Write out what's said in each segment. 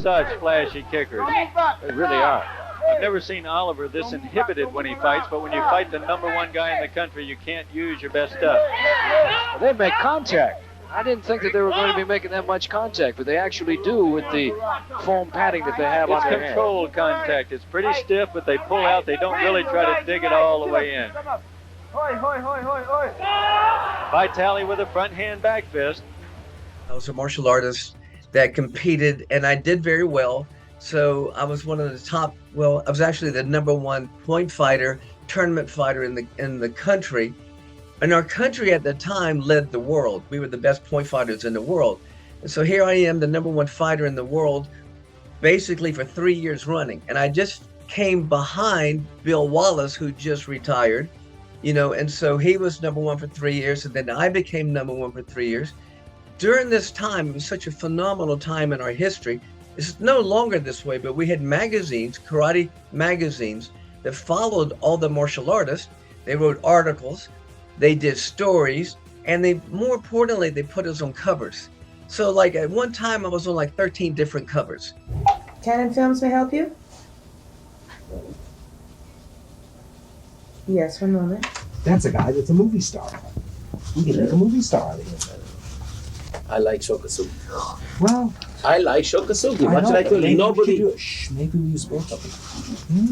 such flashy kickers. They really are. I've never seen Oliver this inhibited when he fights, but when you fight the #1 guy in the country, you can't use your best stuff. Well, they make contact. I didn't think that they were going to be making that much contact, but they actually do with the foam padding that they have on their It's controlled contact. It's pretty stiff, but they pull out. They don't really try to dig it all the way in. Vitali with a front hand back fist. I was a martial artist that competed, and I did very well. So I was one of the top, well, I was actually the #1 point fighter, tournament fighter in the country. And our country at the time led the world. We were the best point fighters in the world. And so here I am, the #1 fighter in the world, basically for 3 years running. And I just came behind Bill Wallace, who just retired, you know, and so he was #1 for 3 years. And then I became #1 for 3 years. During this time, it was such a phenomenal time in our history. It's no longer this way, but we had magazines, karate magazines, that followed all the martial artists. They wrote articles, they did stories, and they, more importantly, they put us on covers. So like at one time I was on like 13 different covers. Canon Films may help you? Yes, one moment. That's a guy that's a movie star. You can make a movie star out of him. I like Shokasugi. Well, I like Shokasugi. What should I tell you? Nobody. Maybe we spoke of it.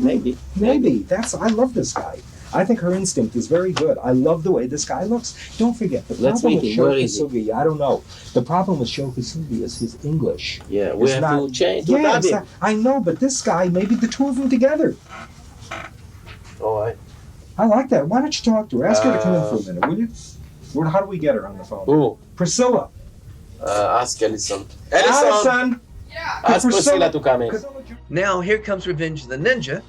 Maybe. Maybe. I love this guy. I think her instinct is very good. I love the way this guy looks. Don't forget, the Let's problem with meet him. Where is he? Shokasugi, I don't know. The problem with Shokasugi is his English. Yeah, we have to change. Yeah, I know, but this guy, maybe the two of them together. All right. I like that. Why don't you talk to her? Ask her to come in for a minute, will you? How do we get her on the phone? Who? Priscilla. Ask Ellison. Ellison! Ask Priscilla to come in. Now here comes Revenge of the Ninja.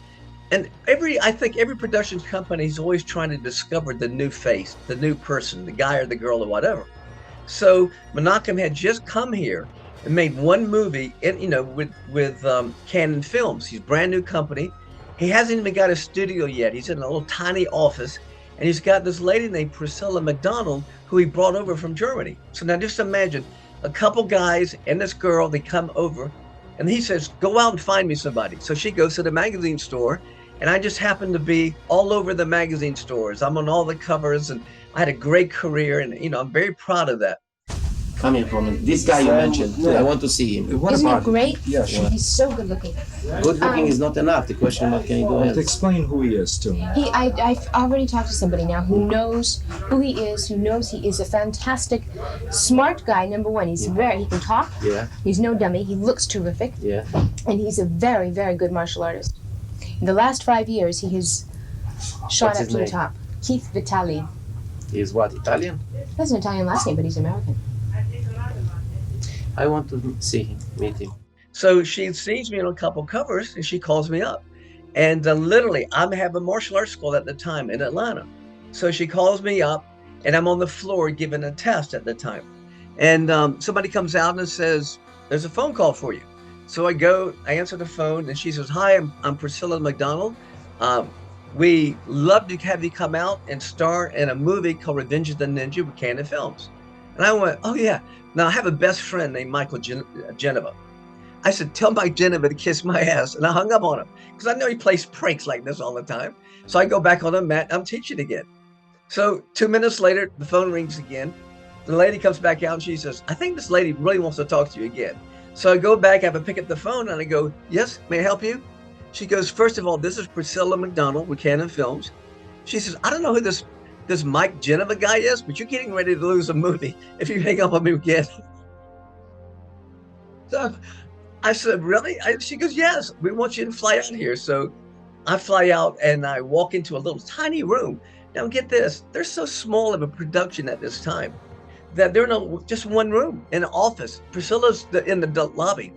And I think every production company is always trying to discover the new face, the new person, the guy or the girl or whatever. So Menachem had just come here and made one movie, with Canon Films. He's a brand new company. He hasn't even got a studio yet. He's in a little tiny office, and he's got this lady named Priscilla McDonald, who he brought over from Germany. So now just imagine a couple guys and this girl. They come over, and he says, "Go out and find me somebody." So she goes to the magazine store. And I just happened to be all over the magazine stores. I'm on all the covers, and I had a great career, and I'm very proud of that. Come here for a minute. This guy you mentioned, I want to see him. Isn't it great? Yeah, sure. He's so good looking. Good looking is not enough. The question is what can you do else? Explain who he is to me. I've already talked to somebody now who knows who he is, who knows he is a fantastic, smart guy, #1. He can talk. Yeah. He's no dummy. He looks terrific. Yeah. And he's a very, very good martial artist. In the last 5 years, he has shot up to the top. Keith Vitali. He's what, Italian? That's an Italian last name, but he's American. I want to see him, meet him. So she sees me on a couple covers, and she calls me up. And literally, I'm having martial arts school at the time in Atlanta. So she calls me up, and I'm on the floor giving a test at the time. And somebody comes out and says, "There's a phone call for you." So I go, I answer the phone, and she says, "Hi, I'm Priscilla McDonald. We love to have you come out and star in a movie called Revenge of the Ninja with Canon Films." And I went, "Oh yeah." Now I have a best friend named Michael Geneva. I said, "Tell Mike Geneva to kiss my ass." And I hung up on him because I know he plays pranks like this all the time. So I go back on the mat, I'm teaching again. So 2 minutes later, the phone rings again. The lady comes back out and she says, "I think this lady really wants to talk to you again." So I go back, I have to pick up the phone, and I go, "Yes, may I help you?" She goes, "First of all, this is Priscilla McDonald with Canon Films." She says, "I don't know who this Mike Geneva guy is, but you're getting ready to lose a movie if you hang up on me again." So I said, "Really?" She goes, "Yes, we want you to fly out here." So I fly out, and I walk into a little tiny room. Now get this, they're so small of a production at this time that they're in just one room in an office. Priscilla's in the lobby.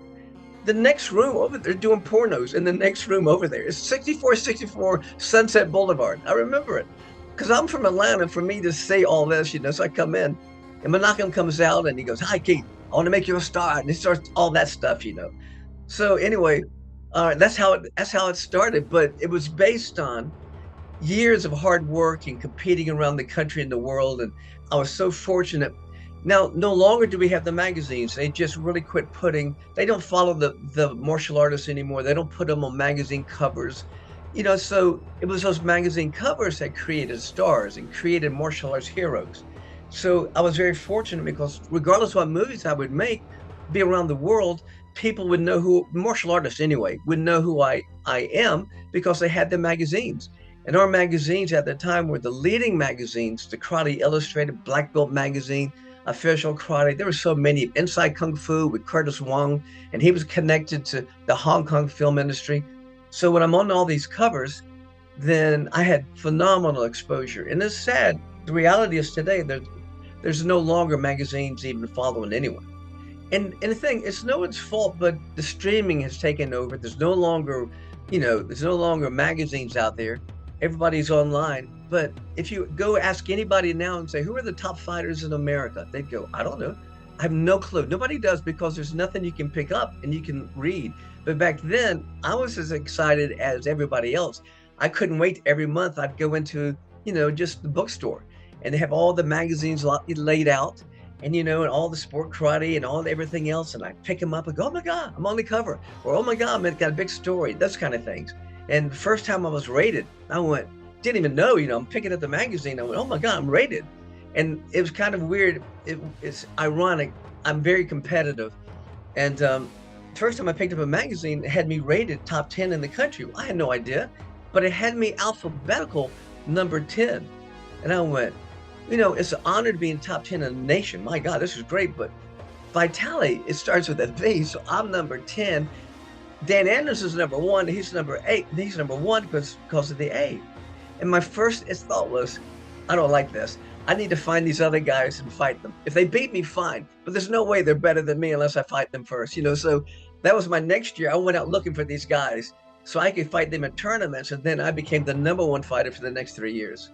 The next room over there, doing pornos in the next room over there is 6464 Sunset Boulevard. I remember it because I'm from Atlanta. For me to say all this, so I come in, and Menachem comes out and he goes, "Hi, Keith, I want to make you a star," and he starts all that stuff, So anyway, that's how it started. But it was based on years of hard work and competing around the country and the world, and I was so fortunate Now, no longer do we have the magazines. They just really quit they don't follow the martial artists anymore. They don't put them on magazine covers. So it was those magazine covers that created stars and created martial arts heroes. So I was very fortunate because regardless of what movies I would make, be around the world, people would know who, martial artists anyway, would know who I am because they had the magazines. And our magazines at the time were the leading magazines, the Karate Illustrated, Black Belt Magazine, Official Karate. There were so many. Inside Kung Fu with Curtis Wong, and he was connected to the Hong Kong film industry. So when I'm on all these covers, then I had phenomenal exposure. And it's sad. The reality is today there's no longer magazines even following anyone. And the thing, it's no one's fault, but the streaming has taken over. There's no longer magazines out there. Everybody's online. But if you go ask anybody now and say, who are the top fighters in America? They'd go, I don't know. I have no clue. Nobody does because there's nothing you can pick up and you can read. But back then, I was as excited as everybody else. I couldn't wait. Every month I'd go into, just the bookstore and they have all the magazines laid out and all the sport karate and all everything else. And I pick them up and go, oh my God, I'm on the cover. Or, oh my God, man, it's got a big story, those kind of things. And the first time I was rated, I didn't even know, I'm picking up the magazine. I went, oh my God, I'm rated. And it was kind of weird. It's ironic. I'm very competitive. And first time I picked up a magazine, it had me rated top 10 in the country. I had no idea, but it had me alphabetical number 10. And I went, it's an honor to be in top 10 in the nation. My God, this is great. But Vitali, it starts with a V, so I'm number 10. Dan Anderson's number 1, he's number 8, and he's number 1 because of the A. And my first thought was, I don't like this. I need to find these other guys and fight them. If they beat me, fine. But there's no way they're better than me unless I fight them first. So that was my next year. I went out looking for these guys so I could fight them in tournaments. And then I became the number 1 fighter for the next 3 years.